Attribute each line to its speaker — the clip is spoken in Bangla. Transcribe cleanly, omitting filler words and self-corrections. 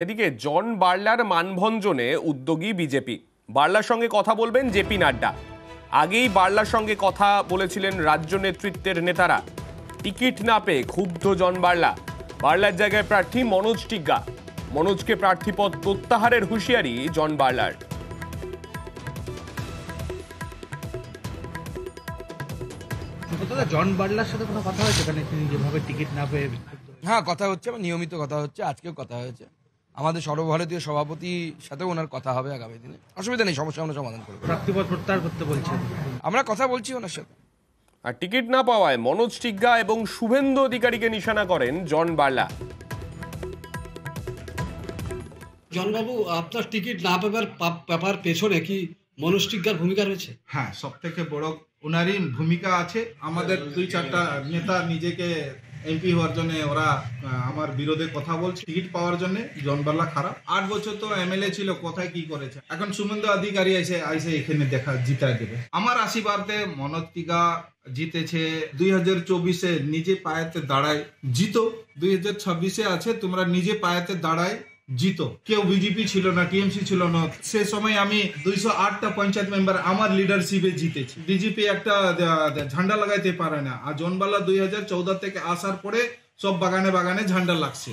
Speaker 1: এদিকে জন বার্লার মানভঞ্জনে উদ্যোগী বিজেপি। বার্লার সঙ্গে কথা বলবেন জেপি নাড্ডা। আগেই বার্লার সঙ্গে কথা বলেছিলেন রাজ্য নেতৃত্বের নেতারা। টিকিট না পেয়ে ক্ষুব্ধ জন বার্লা। বার্লার জায়গায় প্রার্থী মনোজ টিগ্গা। মনোজকে প্রার্থীপদ প্রত্যাহারের হুঁশিয়ারি জন বার্লার।
Speaker 2: জন বার্লার সাথে কোনো কথা হয়েছে এখানে তিনি যেভাবে টিকিট না পেয়ে?
Speaker 3: হ্যাঁ, কথা হচ্ছে, নিয়মিত কথা হচ্ছে, আজকেও কথা হয়েছে। আমাদের সর্বভারতীয় সভাপতির সাথেও ওনার কথা হবে আগামী দিনে। অসুবিধা নেই, সমস্যা আমরা সমাধান করবো।
Speaker 2: প্রার্থীপদ প্রত্যাহার করতে বলছেন?
Speaker 3: আমরা কথা বলছি ওনার সাথে।
Speaker 1: আর টিকিট না পাওয়ায় মনোজ টিগ্গা এবং শুভেন্দু অধিকারীকে নিশানা করেন জন বার্লা।
Speaker 4: জনবাবু, আপনার টিকিট না পাবার ব্যাপার পেছনে কি মনোজ টিগ্গার ভূমিকা রয়েছে?
Speaker 5: হ্যাঁ, সব থেকে বড় ওনারই ভূমিকা আছে। আমাদের 2-4টা নেতা নিজেকে এমপি হওয়ার জন্য ওরা আমার বিরোধে কথা বলছে। টিকিট পাওয়ার জন্য জন বার্লা খারাপ। 8 বছর তো এমএলএ ছিল, কোথায় কি করেছে। এখন শুভেন্দু অধিকারী এসে এখানে জিতায় দেবে। আমার আশীর্বাদে মনোজ টিগ্গা জিতেছে। 2024-এ নিজে পায়েতে দাঁড়ায় জিতো। 2026-এ আছে, তোমরা নিজে পায়েতে দাঁড়ায় জিতো। কেউ বিজেপি ছিল না, টিএমসি ছিল না। সে সময় আমি 208টা পঞ্চায়েত মেম্বার আমার লিডারশিপে জিতেছি। বিজেপি একটা ঝান্ডা লাগাইতে পারে না। আর জন বার্লা 2014 থেকে আসার পরে সব বাগানে বাগানে ঝান্ডা লাগছে।